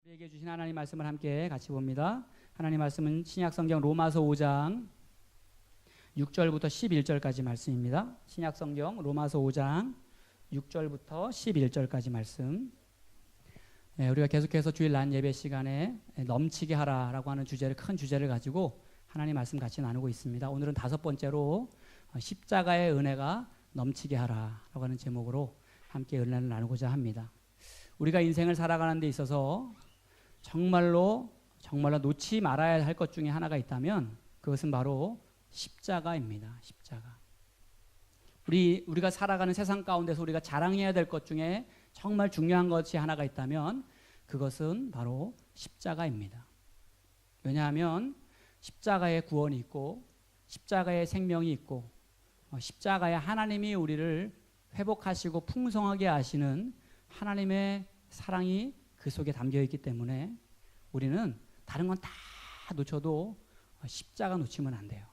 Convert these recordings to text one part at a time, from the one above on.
우리에게 주신 하나님 말씀을 함께 같이 봅니다. 하나님 말씀은 신약성경 로마서 5장 6절부터 11절까지 말씀입니다. 신약성경 로마서 5장 6절부터 11절까지 말씀. 우리가 계속해서 주일 낮 예배 시간에 넘치게 하라라고 하는 큰 주제를 가지고 하나님 말씀 같이 나누고 있습니다. 오늘은 5번째로 십자가의 은혜가 넘치게 하라라고 하는 제목으로 함께 은혜를 나누고자 합니다. 우리가 인생을 살아가는 데 있어서 정말로 놓지 말아야 할 것 중에 하나가 있다면 그것은 바로 십자가입니다. 십자가. 우리가 살아가는 세상 가운데서 우리가 자랑해야 될 것 중에 정말 중요한 것이 하나가 있다면 그것은 바로 십자가입니다. 왜냐하면 십자가의 구원이 있고 십자가의 생명이 있고 십자가에 하나님이 우리를 회복하시고 풍성하게 하시는 하나님의 사랑이 그 속에 담겨 있기 때문에 우리는 다른 건 다 놓쳐도 십자가 놓치면 안 돼요.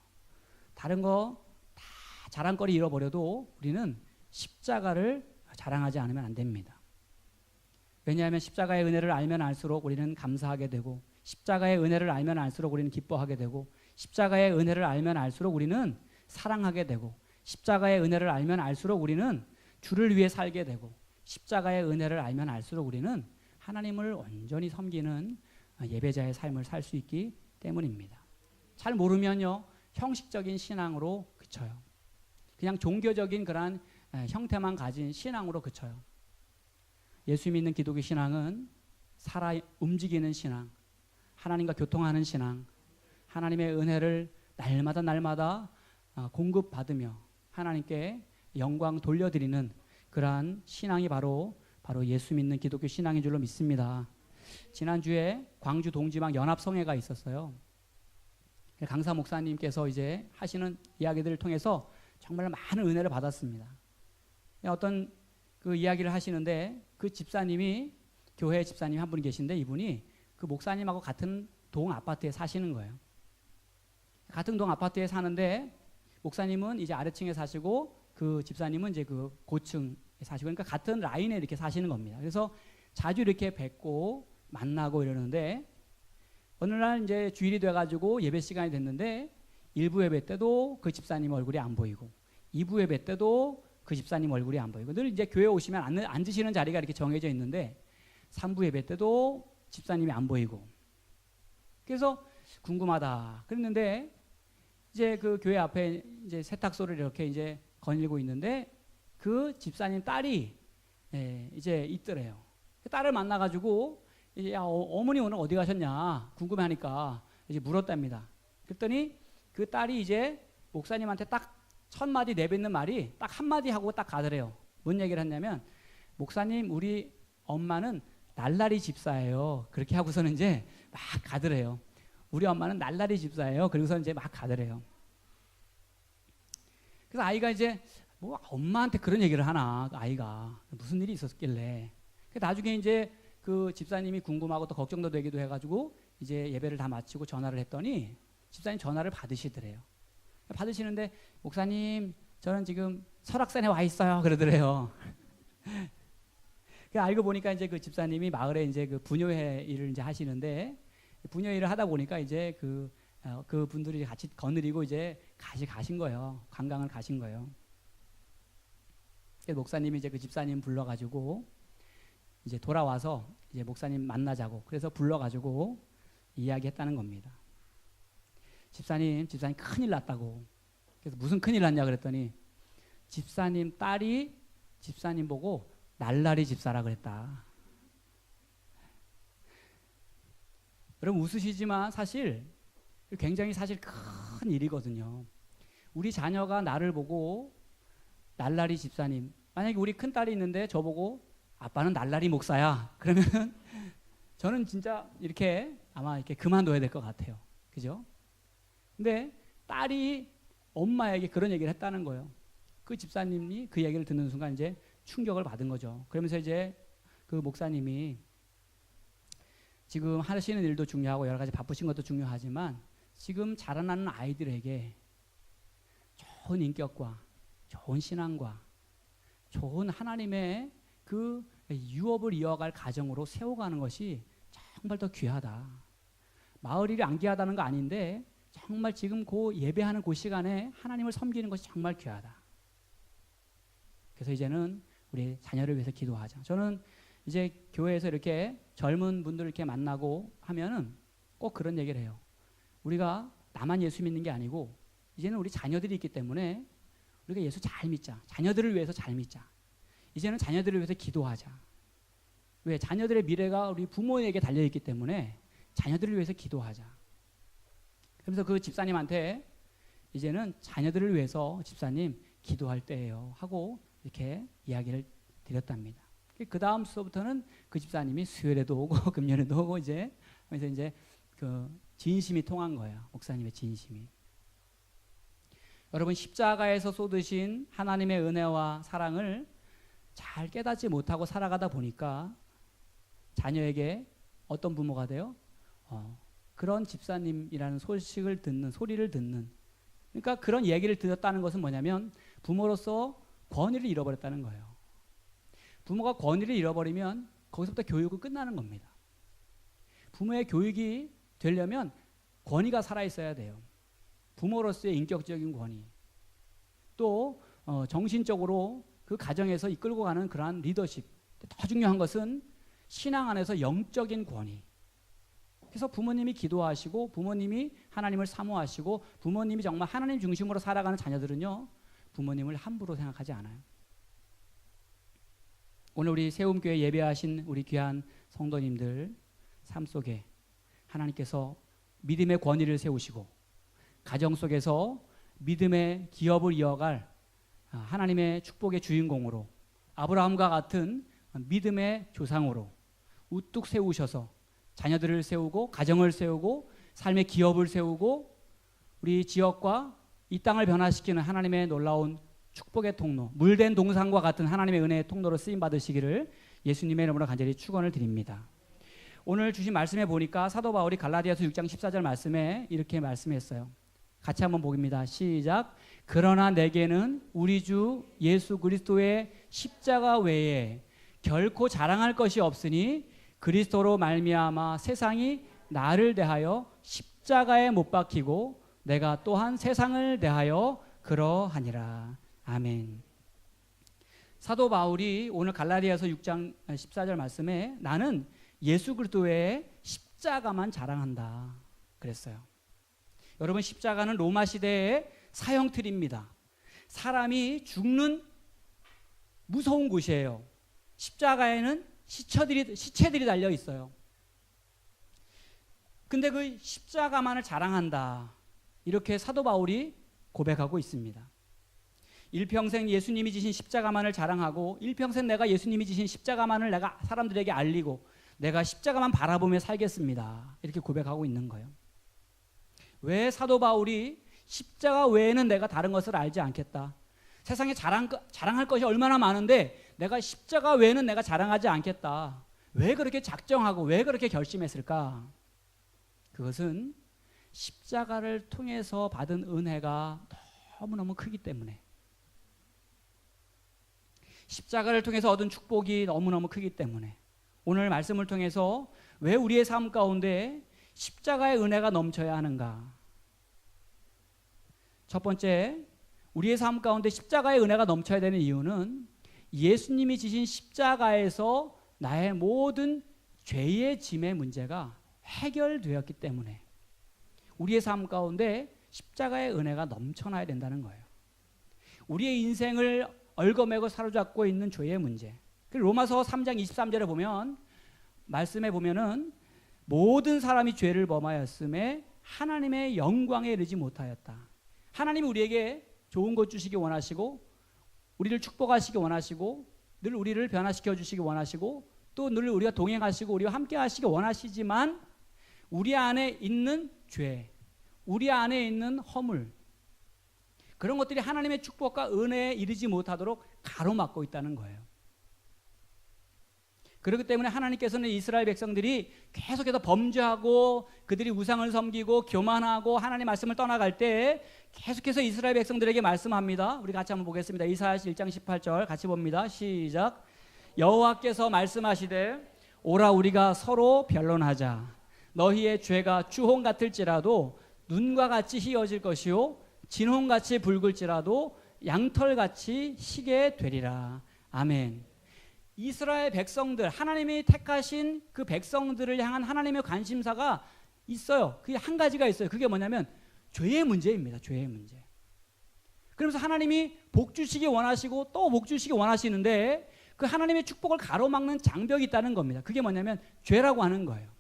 다른 거 다 자랑거리 잃어버려도 우리는 십자가를 자랑하지 않으면 안 됩니다. 왜냐하면 십자가의 은혜를 알면 알수록 우리는 감사하게 되고 십자가의 은혜를 알면 알수록 우리는 기뻐하게 되고 십자가의 은혜를 알면 알수록 우리는 사랑하게 되고 십자가의 은혜를 알면 알수록 우리는 주를 위해 살게 되고 십자가의 은혜를 알면 알수록 우리는 하나님을 온전히 섬기는 예배자의 삶을 살 수 있기 때문입니다. 잘 모르면요 형식적인 신앙으로 그쳐요. 그냥 종교적인 그런 형태만 가진 신앙으로 그쳐요. 예수 믿는 기독교 신앙은 살아 움직이는 신앙, 하나님과 교통하는 신앙, 하나님의 은혜를 날마다 공급받으며 하나님께 영광 돌려드리는 그러한 신앙이 바로 예수 믿는 기독교 신앙인 줄로 믿습니다. 지난주에 광주 동지방 연합성회가 있었어요. 강사 목사님께서 이제 하시는 이야기들을 통해서 정말 많은 은혜를 받았습니다. 어떤 그 이야기를 하시는데 그 집사님이 교회 집사님 한 분이 계신데 이분이 그 목사님하고 같은 동 아파트에 사시는 거예요. 같은 동 아파트에 사는데 목사님은 이제 아래층에 사시고 그 집사님은 이제 그 고층에 사시고 그러니까 같은 라인에 이렇게 사시는 겁니다. 그래서 자주 이렇게 뵙고 만나고 이러는데 어느 날 이제 주일이 돼가지고 예배 시간이 됐는데 1부 예배 때도 그 집사님 얼굴이 안 보이고 2부 예배 때도 그 집사님 얼굴이 안 보이고 늘 이제 교회 오시면 앉으시는 자리가 이렇게 정해져 있는데 3부 예배 때도 집사님이 안 보이고 그래서 궁금하다 그랬는데 이제 그 교회 앞에 이제 세탁소를 이렇게 이제 거닐고 있는데 그 집사님 딸이 이제 있더래요. 딸을 만나가지고 이제 야, 어머니 오늘 어디 가셨냐 궁금해하니까 이제 물었답니다. 그랬더니 그 딸이 이제 목사님한테 딱 첫 마디 내뱉는 말이 딱 한마디 하고 딱 가더래요. 뭔 얘기를 했냐면 목사님 우리 엄마는 날라리 집사예요. 그렇게 하고서는 이제 막 가더래요. 우리 엄마는 날라리 집사예요. 그리고서 이제 막 가더래요. 그래서 아이가 이제 뭐 엄마한테 그런 얘기를 하나 아이가 무슨 일이 있었길래 나중에 이제 그 집사님이 궁금하고 또 걱정도 되기도 해가지고 이제 예배를 다 마치고 전화를 했더니 집사님 전화를 받으시더래요. 받으시는데 목사님 저는 지금 설악산에 와 있어요 그러더래요. 알고 보니까 이제 그 집사님이 마을에 이제 그 분녀회 일을 이제 하시는데 분녀 일을 하다 보니까 이제 그 분들이 같이 거느리고 이제 가신 거예요. 관광을 가신 거예요. 그래서 목사님이 이제 그 집사님 불러가지고 이제 돌아와서 이제 목사님 만나자고 그래서 불러가지고 이야기했다는 겁니다. 집사님 큰일 났다고. 그래서 무슨 큰일 났냐 그랬더니 집사님 딸이 집사님 보고 날라리 집사라 그랬다. 여러분 웃으시지만 사실 굉장히 사실 큰 일이거든요. 우리 자녀가 나를 보고 날라리 집사님, 만약에 우리 큰 딸이 있는데 저보고 아빠는 날라리 목사야 그러면 저는 진짜 이렇게 아마 이렇게 그만둬야 될 것 같아요. 그죠? 근데 딸이 엄마에게 그런 얘기를 했다는 거예요. 그 집사님이 그 얘기를 듣는 순간 이제 충격을 받은 거죠. 그러면서 이제 그 목사님이 지금 하시는 일도 중요하고 여러 가지 바쁘신 것도 중요하지만 지금 자라나는 아이들에게 좋은 인격과 좋은 신앙과 좋은 하나님의 그 유업을 이어갈 가정으로 세워가는 것이 정말 더 귀하다. 마을 일이 안 귀하다는 거 아닌데 정말 지금 그 예배하는 그 시간에 하나님을 섬기는 것이 정말 귀하다. 그래서 이제는 우리 자녀를 위해서 기도하자. 저는 이제 교회에서 이렇게 젊은 분들 이렇게 만나고 하면은 꼭 그런 얘기를 해요. 우리가 나만 예수 믿는 게 아니고 이제는 우리 자녀들이 있기 때문에 우리가 예수 잘 믿자. 자녀들을 위해서 잘 믿자. 이제는 자녀들을 위해서 기도하자. 왜? 자녀들의 미래가 우리 부모에게 달려있기 때문에 자녀들을 위해서 기도하자. 그래서 그 집사님한테 이제는 자녀들을 위해서 집사님 기도할 때예요 하고 이렇게 이야기를 드렸답니다. 그 다음 수업부터는 그 집사님이 수요일에도 오고 금요일에도 오고 그래서 이제 그 진심이 통한 거예요. 목사님의 진심이. 여러분, 십자가에서 쏟으신 하나님의 은혜와 사랑을 잘 깨닫지 못하고 살아가다 보니까 자녀에게 어떤 부모가 돼요? 그런 집사님이라는 소식을 듣는, 소리를 듣는, 그러니까 그런 얘기를 들었다는 것은 뭐냐면 부모로서 권위를 잃어버렸다는 거예요. 부모가 권위를 잃어버리면 거기서부터 교육은 끝나는 겁니다. 부모의 교육이 되려면 권위가 살아있어야 돼요. 부모로서의 인격적인 권위, 또 정신적으로 그 가정에서 이끌고 가는 그러한 리더십, 더 중요한 것은 신앙 안에서 영적인 권위. 그래서 부모님이 기도하시고 부모님이 하나님을 사모하시고 부모님이 정말 하나님 중심으로 살아가는 자녀들은요, 부모님을 함부로 생각하지 않아요. 오늘 우리 세움교회 예배하신 우리 귀한 성도님들 삶 속에 하나님께서 믿음의 권위를 세우시고 가정 속에서 믿음의 기업을 이어갈 하나님의 축복의 주인공으로 아브라함과 같은 믿음의 조상으로 우뚝 세우셔서 자녀들을 세우고 가정을 세우고 삶의 기업을 세우고 우리 지역과 이 땅을 변화시키는 하나님의 놀라운 축복의 통로, 물된 동산과 같은 하나님의 은혜의 통로로 쓰임 받으시기를 예수님의 이름으로 간절히 축원을 드립니다. 오늘 주신 말씀에 보니까 사도 바울이 갈라디아서 6장 14절 말씀에 이렇게 말씀했어요. 같이 한번 보겠습니다. 시작. 그러나 내게는 우리 주 예수 그리스도의 십자가 외에 결코 자랑할 것이 없으니 그리스도로 말미암아 세상이 나를 대하여 십자가에 못 박히고 내가 또한 세상을 대하여 그러하니라. 아멘. 사도 바울이 오늘 갈라디아서 6장 14절 말씀에 나는 예수 그리스도의 십자가만 자랑한다 그랬어요. 여러분, 십자가는 로마 시대의 사형틀입니다. 사람이 죽는 무서운 곳이에요. 십자가에는 시체들이 달려 있어요. 근데 그 십자가만을 자랑한다, 이렇게 사도 바울이 고백하고 있습니다. 일평생 예수님이 지신 십자가만을 자랑하고 일평생 내가 예수님이 지신 십자가만을 내가 사람들에게 알리고 내가 십자가만 바라보며 살겠습니다, 이렇게 고백하고 있는 거예요. 왜 사도 바울이 십자가 외에는 내가 다른 것을 알지 않겠다, 세상에 자랑할 것이 얼마나 많은데 내가 십자가 외에는 내가 자랑하지 않겠다, 왜 그렇게 작정하고 왜 그렇게 결심했을까? 그것은 십자가를 통해서 받은 은혜가 너무너무 크기 때문에, 십자가를 통해서 얻은 축복이 너무너무 크기 때문에 오늘 말씀을 통해서 왜 우리의 삶 가운데 십자가의 은혜가 넘쳐야 하는가? 첫 번째, 우리의 삶 가운데 십자가의 은혜가 넘쳐야 되는 이유는 예수님이 지신 십자가에서 나의 모든 죄의 짐의 문제가 해결되었기 때문에 우리의 삶 가운데 십자가의 은혜가 넘쳐나야 된다는 거예요. 우리의 인생을 얽어매고 사로잡고 있는 죄의 문제, 로마서 3장 23절에 보면 말씀에 보면은 모든 사람이 죄를 범하였음에 하나님의 영광에 이르지 못하였다. 하나님이 우리에게 좋은 것 주시기 원하시고 우리를 축복하시기 원하시고 늘 우리를 변화시켜 주시기 원하시고 또 늘 우리가 동행하시고 우리와 함께 하시기 원하시지만 우리 안에 있는 죄, 우리 안에 있는 허물, 그런 것들이 하나님의 축복과 은혜에 이르지 못하도록 가로막고 있다는 거예요. 그렇기 때문에 하나님께서는 이스라엘 백성들이 계속해서 범죄하고 그들이 우상을 섬기고 교만하고 하나님 말씀을 떠나갈 때 계속해서 이스라엘 백성들에게 말씀합니다. 우리 같이 한번 보겠습니다. 이사야 1장 18절 같이 봅니다. 시작. 여호와께서 말씀하시되 오라 우리가 서로 변론하자. 너희의 죄가 주홍 같을지라도 눈과 같이 희어질 것이요 진홍같이 붉을지라도 양털같이 희게 되리라. 아멘. 이스라엘 백성들, 하나님이 택하신 그 백성들을 향한 하나님의 관심사가 있어요. 그게 한 가지가 있어요. 그게 뭐냐면 죄의 문제입니다. 죄의 문제. 그러면서 하나님이 복 주시기 원하시고 또 복 주시기 원하시는데 그 하나님의 축복을 가로막는 장벽이 있다는 겁니다. 그게 뭐냐면 죄라고 하는 거예요.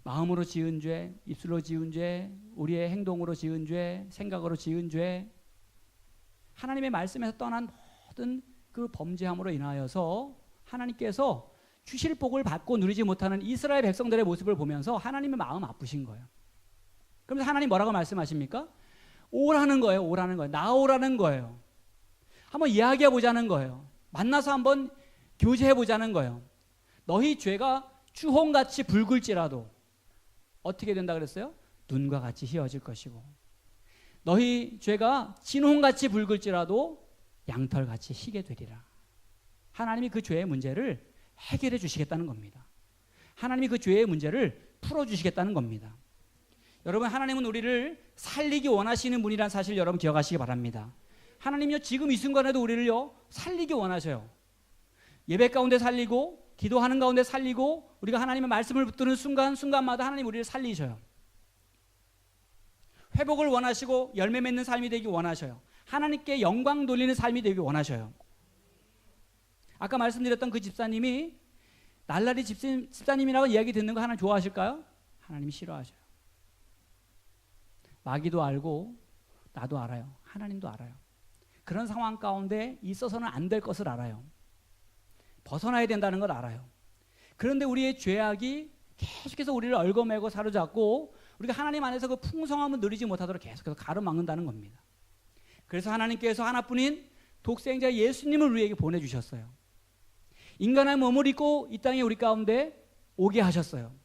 마음으로 지은 죄, 입술로 지은 죄, 우리의 행동으로 지은 죄, 생각으로 지은 죄, 하나님의 말씀에서 떠난 모든 그 범죄함으로 인하여서 하나님께서 주실 복을 받고 누리지 못하는 이스라엘 백성들의 모습을 보면서 하나님의 마음 아프신 거예요. 그러면서 하나님 뭐라고 말씀하십니까? 오라는 거예요. 오라는 거예요. 나오라는 거예요. 한번 이야기해 보자는 거예요. 만나서 한번 교제해 보자는 거예요. 너희 죄가 주홍같이 붉을지라도 어떻게 된다 그랬어요? 눈과 같이 희어질 것이고 너희 죄가 진홍같이 붉을지라도 양털같이 희게 되리라. 하나님이 그 죄의 문제를 해결해 주시겠다는 겁니다. 하나님이 그 죄의 문제를 풀어주시겠다는 겁니다. 여러분, 하나님은 우리를 살리기 원하시는 분이라는 사실 여러분 기억하시기 바랍니다. 하나님이요, 지금 이 순간에도 우리를요 살리기 원하셔요. 예배 가운데 살리고 기도하는 가운데 살리고 우리가 하나님의 말씀을 붙드는 순간마다 하나님 우리를 살리셔요. 회복을 원하시고 열매 맺는 삶이 되기 원하셔요. 하나님께 영광 돌리는 삶이 되기 원하셔요. 아까 말씀드렸던 그 집사님이 날라리 집사님이라고 이야기 듣는 거 하나님 좋아하실까요? 하나님이 싫어하셔요. 마귀도 알고 나도 알아요. 하나님도 알아요. 그런 상황 가운데 있어서는 안 될 것을 알아요. 벗어나야 된다는 걸 알아요. 그런데 우리의 죄악이 계속해서 우리를 얽어매고 사로잡고 우리가 하나님 안에서 그 풍성함을 누리지 못하도록 계속해서 가로막는다는 겁니다. 그래서 하나님께서 하나뿐인 독생자 예수님을 우리에게 보내주셨어요. 인간의 몸을 입고 이 땅에 우리 가운데 오게 하셨어요.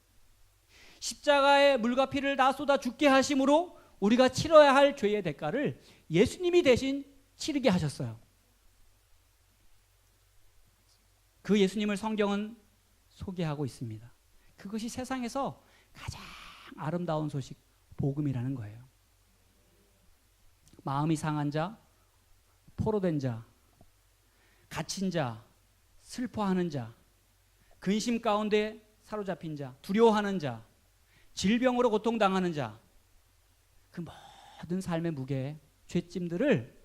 십자가의 물과 피를 다 쏟아 죽게 하심으로 우리가 치러야 할 죄의 대가를 예수님이 대신 치르게 하셨어요. 그 예수님을 성경은 소개하고 있습니다. 그것이 세상에서 가장 아름다운 소식, 복음이라는 거예요. 마음이 상한 자, 포로된 자, 갇힌 자, 슬퍼하는 자, 근심 가운데 사로잡힌 자, 두려워하는 자, 질병으로 고통당하는 자, 그 모든 삶의 무게, 죄짐들을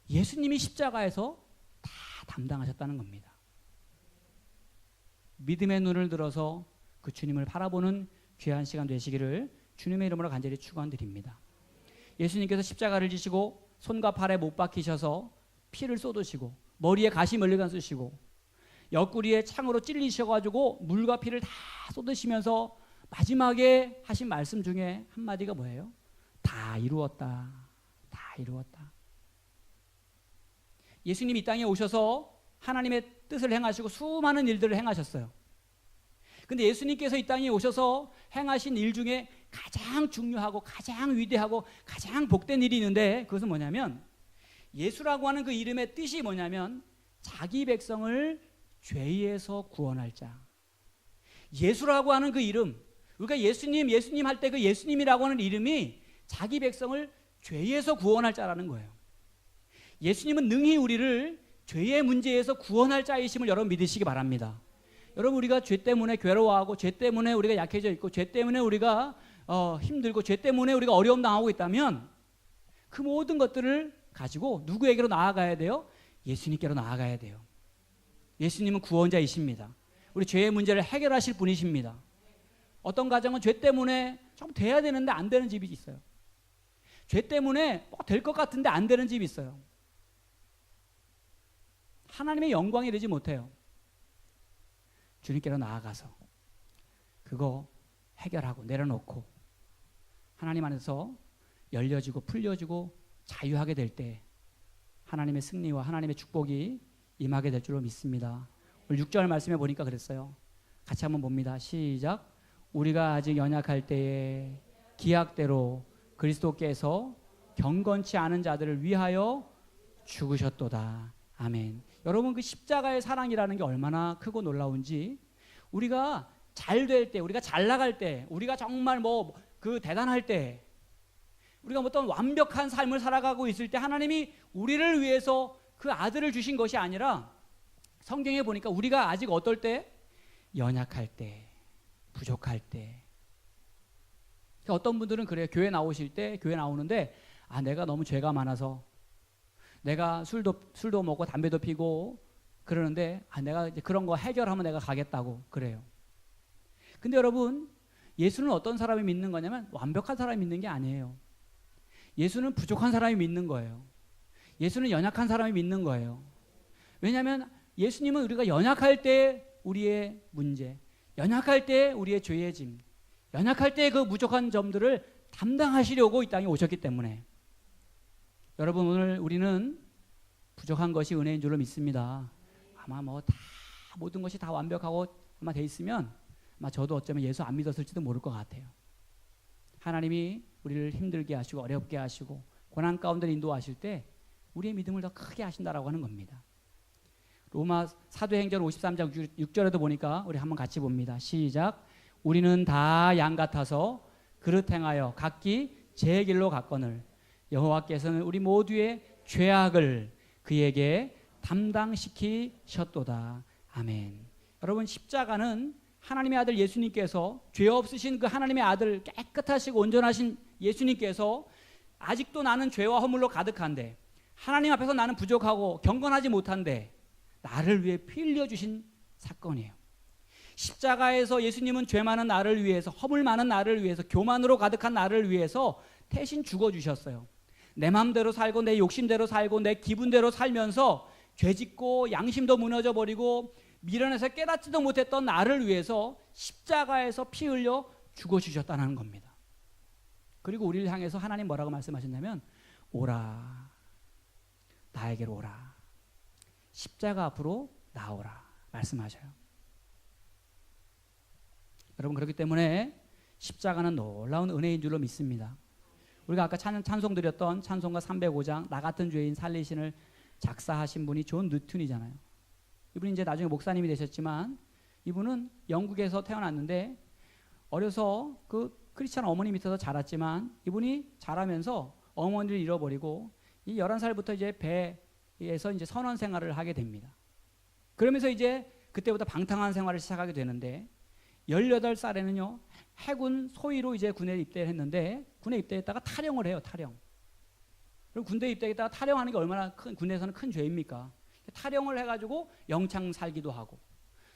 예수님이 십자가에서 다 담당하셨다는 겁니다. 믿음의 눈을 들어서 그 주님을 바라보는 귀한 시간 되시기를 주님의 이름으로 간절히 축원드립니다. 예수님께서 십자가를 지시고 손과 팔에 못 박히셔서 피를 쏟으시고 머리에 가시 멀리간 쓰시고 옆구리에 창으로 찔리셔가지고 물과 피를 다 쏟으시면서 마지막에 하신 말씀 중에 한마디가 뭐예요? 다 이루었다. 다 이루었다. 예수님이 이 땅에 오셔서 하나님의 뜻을 행하시고 수많은 일들을 행하셨어요. 근데 예수님께서 이 땅에 오셔서 행하신 일 중에 가장 중요하고 가장 위대하고 가장 복된 일이 있는데 그것은 뭐냐면 예수라고 하는 그 이름의 뜻이 뭐냐면 자기 백성을 죄에서 구원할 자. 예수라고 하는 그 이름, 우리가 예수님 할 때 그 예수님이라고 하는 이름이 자기 백성을 죄에서 구원할 자라는 거예요. 예수님은 능히 우리를 죄의 문제에서 구원할 자이심을 여러분 믿으시기 바랍니다. 여러분, 우리가 죄 때문에 괴로워하고 죄 때문에 우리가 약해져 있고 죄 때문에 우리가 힘들고 죄 때문에 우리가 어려움 당하고 있다면 그 모든 것들을 가지고 누구에게로 나아가야 돼요? 예수님께로 나아가야 돼요. 예수님은 구원자이십니다. 우리 죄의 문제를 해결하실 분이십니다. 어떤 가정은 죄 때문에 좀 돼야 되는데 안 되는 집이 있어요. 죄 때문에 될 것 같은데 안 되는 집이 있어요. 하나님의 영광이 되지 못해요. 주님께로 나아가서 그거 해결하고 내려놓고 하나님 안에서 열려지고 풀려지고 자유하게 될 때 하나님의 승리와 하나님의 축복이 임하게 될 줄로 믿습니다. 오늘 6절 말씀에 보니까 그랬어요. 같이 한번 봅니다. 시작. 우리가 아직 연약할 때에 기약대로 그리스도께서 경건치 않은 자들을 위하여 죽으셨도다. 아멘. 여러분, 그 십자가의 사랑이라는 게 얼마나 크고 놀라운지, 우리가 잘 될 때, 우리가 잘 나갈 때, 우리가 정말 뭐 그 대단할 때, 우리가 어떤 완벽한 삶을 살아가고 있을 때 하나님이 우리를 위해서 그 아들을 주신 것이 아니라, 성경에 보니까 우리가 아직 어떨 때? 연약할 때, 부족할 때. 어떤 분들은 그래요. 교회 나오실 때, 교회 나오는데 내가 너무 죄가 많아서, 내가 술도 먹고 담배도 피고 그러는데 내가 이제 그런 거 해결하면 내가 가겠다고 그래요. 근데 여러분, 예수는 어떤 사람이 믿는 거냐면 완벽한 사람이 믿는 게 아니에요. 예수는 부족한 사람이 믿는 거예요. 예수는 연약한 사람이 믿는 거예요. 왜냐하면 예수님은 우리가 연약할 때 우리의 문제, 연약할 때 우리의 죄의 짐, 연약할 때 그 부족한 점들을 담당하시려고 이 땅에 오셨기 때문에. 여러분, 오늘 우리는 부족한 것이 은혜인 줄로 믿습니다. 아마 뭐 다 모든 것이 다 완벽하고 아마 돼 있으면 아마 저도 어쩌면 예수 안 믿었을지도 모를 것 같아요. 하나님이 우리를 힘들게 하시고 어렵게 하시고 고난 가운데 인도하실 때 우리의 믿음을 더 크게 하신다라고 하는 겁니다. 로마 사도행전 53장 6절에도 보니까 우리 한번 같이 봅니다. 시작. 우리는 다 양 같아서 그릇 행하여 각기 제 길로 갔거늘 여호와께서는 우리 모두의 죄악을 그에게 담당시키셨도다. 아멘. 여러분, 십자가는 하나님의 아들 예수님께서, 죄 없으신 그 하나님의 아들, 깨끗하시고 온전하신 예수님께서 아직도 나는 죄와 허물로 가득한데, 하나님 앞에서 나는 부족하고 경건하지 못한데 나를 위해 피 흘려주신 사건이에요. 십자가에서 예수님은 죄 많은 나를 위해서, 허물 많은 나를 위해서, 교만으로 가득한 나를 위해서 대신 죽어주셨어요. 내 마음대로 살고 내 욕심대로 살고 내 기분대로 살면서 죄짓고 양심도 무너져 버리고 미련해서 깨닫지도 못했던 나를 위해서 십자가에서 피 흘려 죽어주셨다는 겁니다. 그리고 우리를 향해서 하나님 뭐라고 말씀하셨냐면, 오라, 나에게로 오라, 십자가 앞으로 나오라 말씀하셔요. 여러분, 그렇기 때문에 십자가는 놀라운 은혜인 줄로 믿습니다. 우리가 아까 찬송 드렸던 찬송가 305장 나 같은 죄인 살리신을 작사하신 분이 존 뉴튼이잖아요. 이분이 이제 나중에 목사님이 되셨지만, 이분은 영국에서 태어났는데 어려서 그 크리스찬 어머니 밑에서 자랐지만, 이분이 자라면서 어머니를 잃어버리고 이 11살부터 이제 배에서 이제 선원 생활을 하게 됩니다. 그러면서 이제 그때부터 방탕한 생활을 시작하게 되는데, 18살에는요 해군 소위로 이제 군에 입대를 했는데, 군에 입대했다가 탈영을 해요. 탈영. 그리고 군대에 입대했다가 탈영하는 게 얼마나 군대에서는 큰 죄입니까? 탈영을 해가지고 영창 살기도 하고,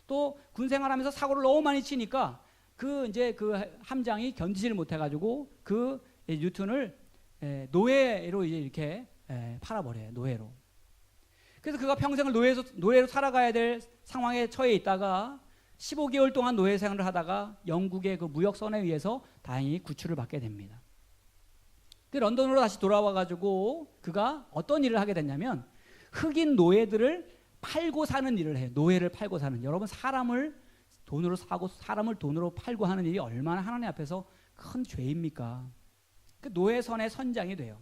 또 군 생활하면서 사고를 너무 많이 치니까 그 이제 그 함장이 견디지를 못해가지고 그 뉴턴을 노예로 이제 이렇게 팔아버려요. 노예로. 그래서 그가 평생을 노예로 살아가야 될 상황에 처해 있다가 15개월 동안 노예 생활을 하다가 영국의 그 무역선에 의해서 다행히 구출을 받게 됩니다. 그 런던으로 다시 돌아와가지고 그가 어떤 일을 하게 됐냐면, 흑인 노예들을 팔고 사는 일을 해요. 노예를 팔고 사는. 여러분, 사람을 돈으로 사고 사람을 돈으로 팔고 하는 일이 얼마나 하나님 앞에서 큰 죄입니까? 그 노예선의 선장이 돼요.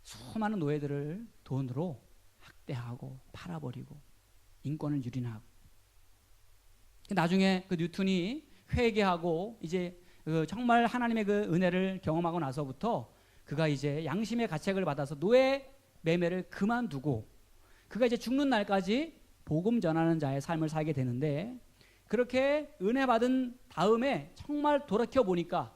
수많은 노예들을 돈으로 학대하고 팔아버리고 인권을 유린하고. 나중에 그 뉴턴이 회개하고 이제 정말 하나님의 그 은혜를 경험하고 나서부터 그가 이제 양심의 가책을 받아서 노예 매매를 그만두고 그가 이제 죽는 날까지 복음 전하는 자의 삶을 살게 되는데, 그렇게 은혜 받은 다음에 정말 돌이켜 보니까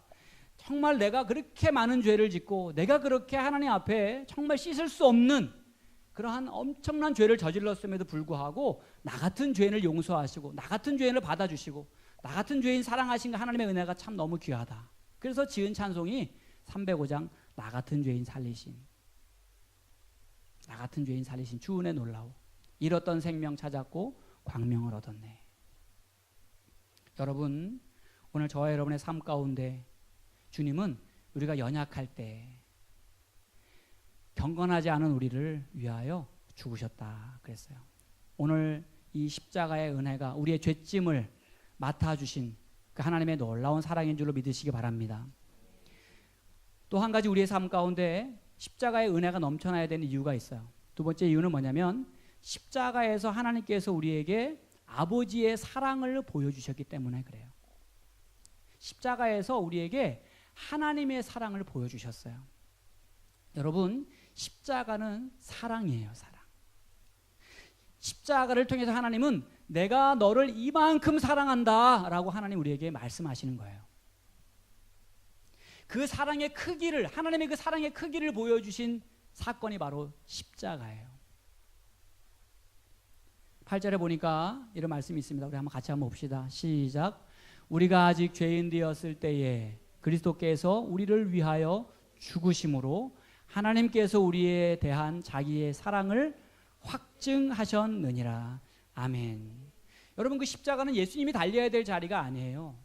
정말 내가 그렇게 많은 죄를 짓고 내가 그렇게 하나님 앞에 정말 씻을 수 없는 그러한 엄청난 죄를 저질렀음에도 불구하고 나 같은 죄인을 용서하시고 나 같은 죄인을 받아주시고 나 같은 죄인 사랑하신 하나님의 은혜가 참 너무 귀하다. 그래서 지은 찬송이 305장 나 같은 죄인 살리신, 나 같은 죄인 살리신 주 은혜 놀라워 잃었던 생명 찾았고 광명을 얻었네. 여러분, 오늘 저와 여러분의 삶 가운데 주님은 우리가 연약할 때 경건하지 않은 우리를 위하여 죽으셨다 그랬어요. 오늘 이 십자가의 은혜가 우리의 죄짐을 맡아주신 그 하나님의 놀라운 사랑인 줄로 믿으시기 바랍니다. 또 한 가지 우리의 삶 가운데 십자가의 은혜가 넘쳐나야 되는 이유가 있어요. 두 번째 이유는 뭐냐면 십자가에서 하나님께서 우리에게 아버지의 사랑을 보여주셨기 때문에 그래요. 십자가에서 우리에게 하나님의 사랑을 보여주셨어요. 여러분, 십자가는 사랑이에요. 사랑. 십자가를 통해서 하나님은 내가 너를 이만큼 사랑한다 라고 하나님 우리에게 말씀하시는 거예요. 그 사랑의 크기를, 하나님의 그 사랑의 크기를 보여주신 사건이 바로 십자가예요. 8절에 보니까 이런 말씀이 있습니다. 우리 같이 한번 봅시다. 시작. 우리가 아직 죄인 되었을 때에 그리스도께서 우리를 위하여 죽으심으로 하나님께서 우리에 대한 자기의 사랑을 확증하셨느니라. 아멘. 여러분, 그 십자가는 예수님이 달려야 될 자리가 아니에요.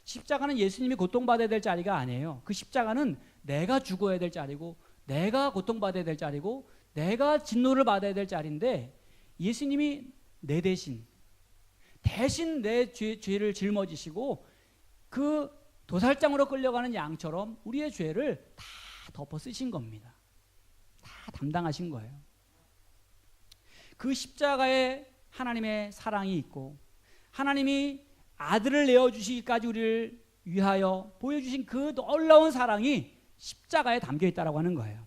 십자가는 예수님이 고통받아야 될 자리가 아니에요. 그 십자가는 내가 죽어야 될 자리고, 내가 고통받아야 될 자리고, 내가 진노를 받아야 될 자리인데, 예수님이 내 대신 내 죄를 짊어지시고 그 도살장으로 끌려가는 양처럼 우리의 죄를 다 덮어 쓰신 겁니다. 다 담당하신 거예요. 그 십자가에 하나님의 사랑이 있고, 하나님이 아들을 내어주시기까지 우리를 위하여 보여주신 그 놀라운 사랑이 십자가에 담겨 있다고 하는 거예요.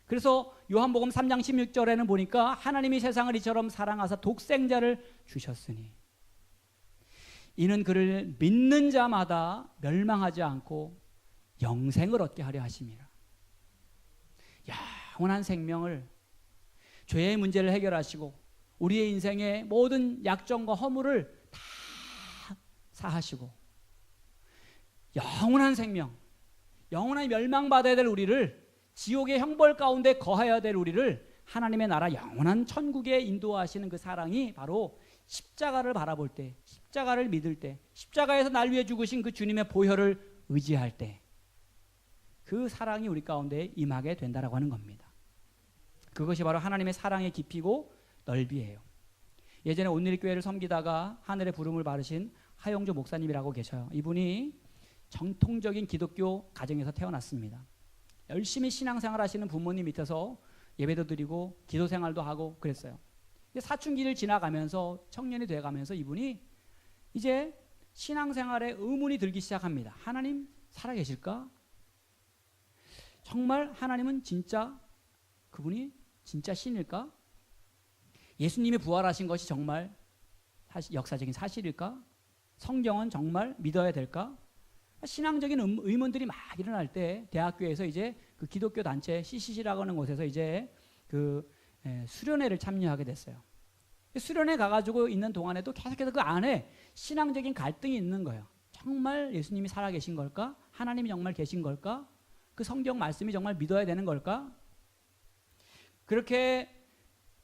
그래서 요한복음 3장 16절에는 보니까 하나님이 세상을 이처럼 사랑하사 독생자를 주셨으니 이는 그를 믿는 자마다 멸망하지 않고 영생을 얻게 하려 하심이라. 영원한 생명을, 죄의 문제를 해결하시고 우리의 인생의 모든 약점과 허물을 다 사하시고 영원한 생명, 영원한 멸망받아야 될 우리를, 지옥의 형벌 가운데 거해야 될 우리를 하나님의 나라 영원한 천국에 인도하시는 그 사랑이 바로 십자가를 바라볼 때, 십자가를 믿을 때, 십자가에서 날 위해 죽으신 그 주님의 보혈을 의지할 때 그 사랑이 우리 가운데 임하게 된다라고 하는 겁니다. 그것이 바로 하나님의 사랑의 깊이고 넓이에요. 예전에 온누리교회를 섬기다가 하늘의 부름을 받으신 하용조 목사님이라고 계셔요. 이분이 정통적인 기독교 가정에서 태어났습니다. 열심히 신앙생활 하시는 부모님 밑에서 예배도 드리고 기도생활도 하고 그랬어요. 사춘기를 지나가면서 청년이 돼가면서 이분이 이제 신앙생활에 의문이 들기 시작합니다. 하나님 살아계실까? 정말 하나님은 진짜, 그분이 진짜 신일까? 예수님이 부활하신 것이 정말 역사적인 사실일까? 성경은 정말 믿어야 될까? 신앙적인 의문들이 막 일어날 때 대학교에서 이제 그 기독교 단체 CCC라고 하는 곳에서 이제 그 수련회를 참여하게 됐어요. 수련회 가가지고 있는 동안에도 계속해서 그 안에 신앙적인 갈등이 있는 거예요. 정말 예수님이 살아계신 걸까? 하나님이 정말 계신 걸까? 그 성경 말씀이 정말 믿어야 되는 걸까? 그렇게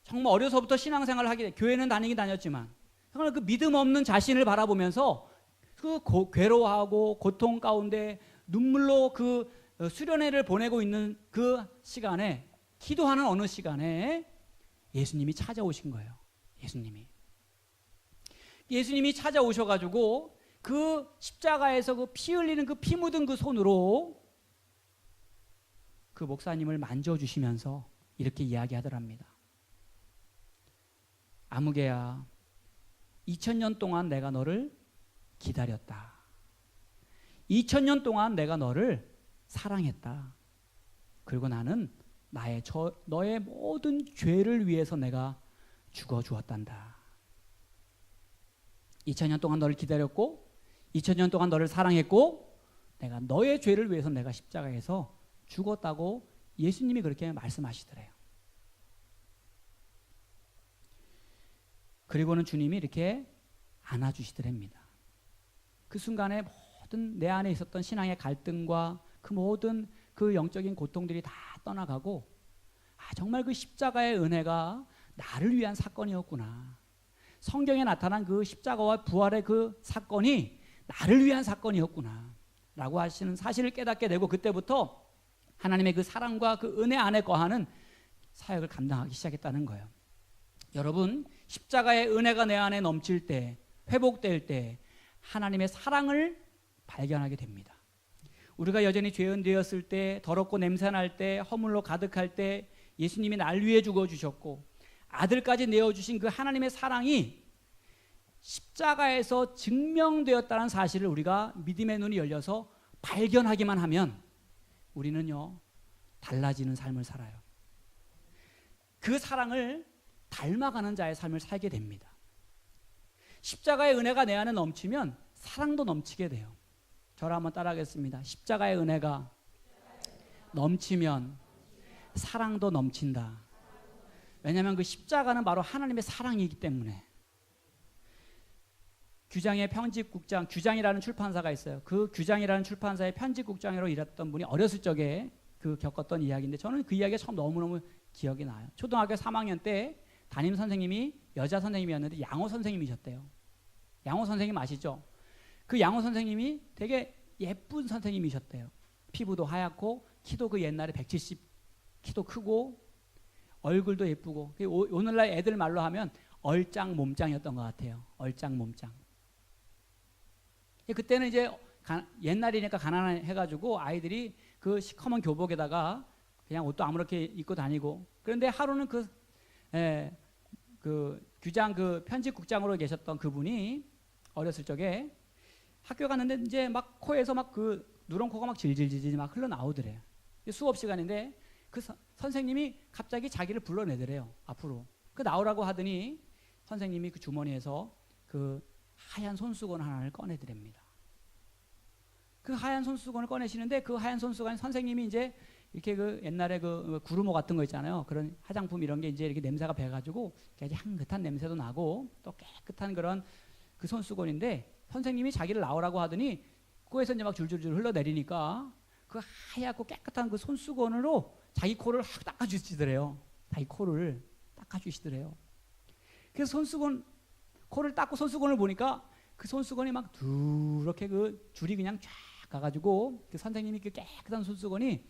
정말 어려서부터 신앙생활을 하게 돼. 교회는 다니긴 다녔지만 정말 그 믿음 없는 자신을 바라보면서 그 괴로워하고 고통 가운데 눈물로 그 수련회를 보내고 있는 그 시간에, 기도하는 어느 시간에 예수님이 찾아오신 거예요. 예수님이 찾아오셔가지고 그 십자가에서 그 피 흘리는 그 피 묻은 그 손으로 그 목사님을 만져주시면서 이렇게 이야기하더랍니다. 아무개야, 2000년 동안 내가 너를 기다렸다. 2000년 동안 내가 너를 사랑했다. 그리고 나는 너의 모든 죄를 위해서 내가 죽어주었단다. 2000년 동안 너를 기다렸고 2000년 동안 너를 사랑했고 내가 너의 죄를 위해서 내가 십자가에서 죽었다고 예수님이 그렇게 말씀하시더래요. 그리고는 주님이 이렇게 안아주시더랍니다. 그 순간에 모든 내 안에 있었던 신앙의 갈등과 그 모든 그 영적인 고통들이 다 떠나가고, 정말 그 십자가의 은혜가 나를 위한 사건이었구나. 성경에 나타난 그 십자가와 부활의 그 사건이 나를 위한 사건이었구나 라고 하시는 사실을 깨닫게 되고, 그때부터 하나님의 그 사랑과 그 은혜 안에 거하는 사역을 감당하기 시작했다는 거예요. 여러분, 십자가의 은혜가 내 안에 넘칠 때, 회복될 때 하나님의 사랑을 발견하게 됩니다. 우리가 여전히 죄인 되었을 때, 더럽고 냄새날 때, 허물로 가득할 때 예수님이 날 위해 죽어주셨고 아들까지 내어주신 그 하나님의 사랑이 십자가에서 증명되었다는 사실을 우리가 믿음의 눈이 열려서 발견하기만 하면 우리는요 달라지는 삶을 살아요. 그 사랑을 닮아가는 자의 삶을 살게 됩니다. 십자가의 은혜가 내 안에 넘치면 사랑도 넘치게 돼요. 저를 한번 따라하겠습니다. 십자가의 은혜가 넘치면 사랑도 넘친다. 왜냐하면 그 십자가는 바로 하나님의 사랑이기 때문에. 규장의 편집국장, 규장이라는 출판사가 있어요. 그 규장이라는 출판사의 편집국장으로 일했던 분이 어렸을 적에 그 겪었던 이야기인데 저는 그 이야기가 참 너무너무 기억이 나요. 초등학교 3학년 때 담임 선생님이 여자 선생님이었는데 양호 선생님이셨대요. 양호 선생님 아시죠? 그 양호 선생님이 되게 예쁜 선생님이셨대요. 피부도 하얗고 키도 그 옛날에 170 키도 크고 얼굴도 예쁘고 오늘날 애들 말로 하면 얼짱 몸짱이었던 것 같아요. 얼짱 몸짱. 그때는 이제 옛날이니까 가난해가지고 아이들이 그 시커먼 교복에다가 그냥 옷도 아무렇게 입고 다니고 그런데 하루는 그 규장 그 편집국장으로 계셨던 그분이 어렸을 적에 학교 갔는데 이제 막 코에서 막 그 누런 코가 막 질질질질 막 흘러나오더래요. 수업 시간인데 그 선생님이 갑자기 자기를 불러내더래요. 앞으로. 그 나오라고 하더니 선생님이 그 주머니에서 그 하얀 손수건 하나를 꺼내드립니다. 그 하얀 손수건을 꺼내시는데 그 하얀 손수건 선생님이 이제 이렇게 그 옛날에 그 구르모 같은 거 있잖아요. 그런 화장품 이런 게 이제 이렇게 냄새가 배가지고 향긋한 냄새도 나고 또 깨끗한 그런 그 손수건인데 선생님이 자기를 나오라고 하더니 코에서 이제 막 줄줄줄 흘러내리니까 그 하얗고 깨끗한 그 손수건으로 자기 코를 확 닦아주시더래요. 자기 코를 닦아주시더래요. 그래서 코를 닦고 손수건을 보니까 그 손수건이 막 누렇게 그 줄이 그냥 쫙 가가지고 그 선생님이 그 깨끗한 손수건이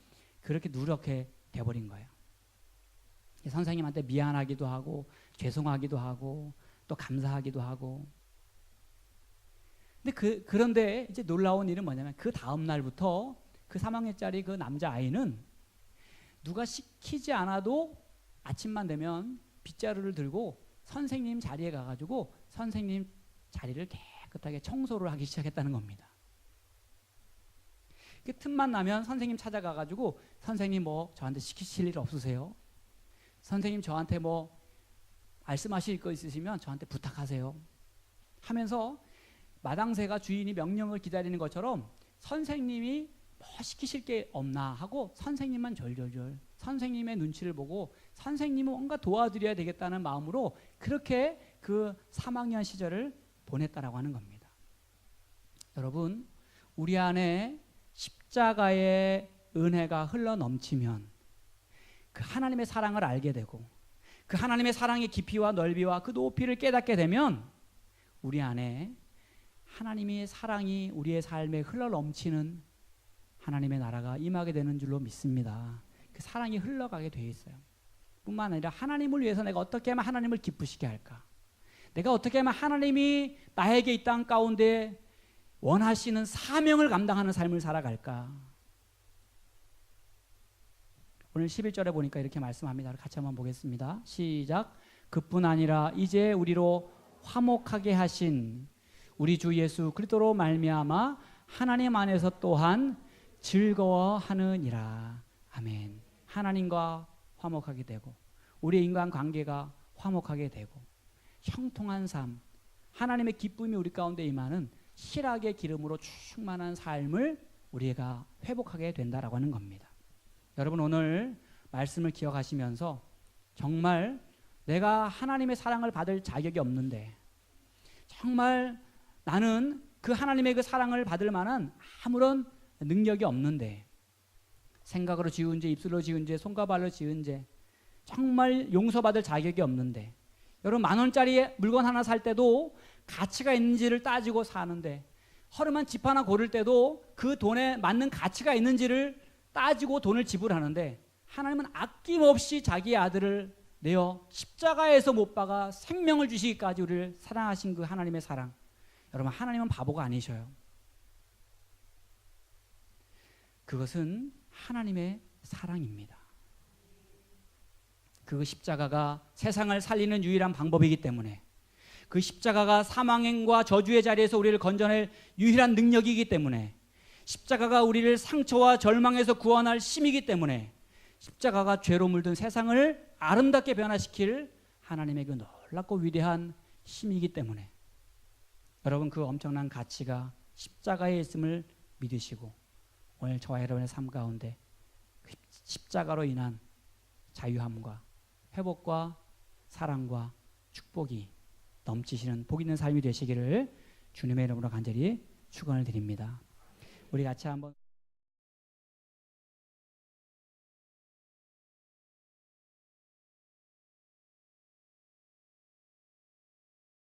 그렇게 누렇게 돼버린 거예요. 선생님한테 미안하기도 하고 죄송하기도 하고 또 감사하기도 하고. 근데 그런데 이제 놀라운 일은 뭐냐면 그 다음 날부터 그 3학년짜리 그 남자아이는 누가 시키지 않아도 아침만 되면 빗자루를 들고 선생님 자리에 가가지고 선생님 자리를 깨끗하게 청소를 하기 시작했다는 겁니다. 그 틈만 나면 선생님 찾아가가지고 선생님 뭐 저한테 시키실 일 없으세요? 선생님 저한테 뭐 말씀하실 거 있으시면 저한테 부탁하세요. 하면서 마당새가 주인이 명령을 기다리는 것처럼 선생님이 뭐 시키실 게 없나 하고 선생님만 절절절 선생님의 눈치를 보고 선생님을 뭔가 도와드려야 되겠다는 마음으로 그렇게 그 3학년 시절을 보냈다라고 하는 겁니다. 여러분, 우리 안에 십자가의 은혜가 흘러 넘치면 그 하나님의 사랑을 알게 되고 그 하나님의 사랑의 깊이와 넓이와 그 높이를 깨닫게 되면 우리 안에 하나님의 사랑이 우리의 삶에 흘러 넘치는 하나님의 나라가 임하게 되는 줄로 믿습니다. 그 사랑이 흘러가게 되어 있어요. 뿐만 아니라 하나님을 위해서 내가 어떻게 하면 하나님을 기쁘시게 할까? 내가 어떻게 하면 하나님이 나에게 이 땅 가운데 원하시는 사명을 감당하는 삶을 살아갈까? 오늘 11절에 보니까 이렇게 말씀합니다. 같이 한번 보겠습니다. 시작. 그뿐 아니라 이제 우리로 화목하게 하신 우리 주 예수 그리스도로 말미암아 하나님 안에서 또한 즐거워하느니라. 아멘. 하나님과 화목하게 되고 우리의 인간관계가 화목하게 되고 형통한 삶, 하나님의 기쁨이 우리 가운데 임하는 실학의 기름으로 충만한 삶을 우리가 회복하게 된다라고 하는 겁니다. 여러분 오늘 말씀을 기억하시면서 정말 내가 하나님의 사랑을 받을 자격이 없는데 정말 나는 그 하나님의 그 사랑을 받을 만한 아무런 능력이 없는데 생각으로 지은 죄, 입술로 지은 죄, 손과 발로 지은 죄 정말 용서받을 자격이 없는데 여러분 10,000원짜리 물건 하나 살 때도 가치가 있는지를 따지고 사는데 허름한 집 하나 고를 때도 그 돈에 맞는 가치가 있는지를 따지고 돈을 지불하는데 하나님은 아낌없이 자기의 아들을 내어 십자가에서 못 박아 생명을 주시기까지 우리를 사랑하신 그 하나님의 사랑. 여러분 하나님은 바보가 아니셔요. 그것은 하나님의 사랑입니다. 그 십자가가 세상을 살리는 유일한 방법이기 때문에, 그 십자가가 사망행과 저주의 자리에서 우리를 건져낼 유일한 능력이기 때문에, 십자가가 우리를 상처와 절망에서 구원할 힘이기 때문에, 십자가가 죄로 물든 세상을 아름답게 변화시킬 하나님의 그 놀랍고 위대한 힘이기 때문에, 여러분 그 엄청난 가치가 십자가에 있음을 믿으시고 오늘 저와 여러분의 삶 가운데 그 십자가로 인한 자유함과 회복과 사랑과 축복이 넘치시는 복 있는 삶이 되시기를 주님의 이름으로 간절히 축원을 드립니다. 우리 같이 한번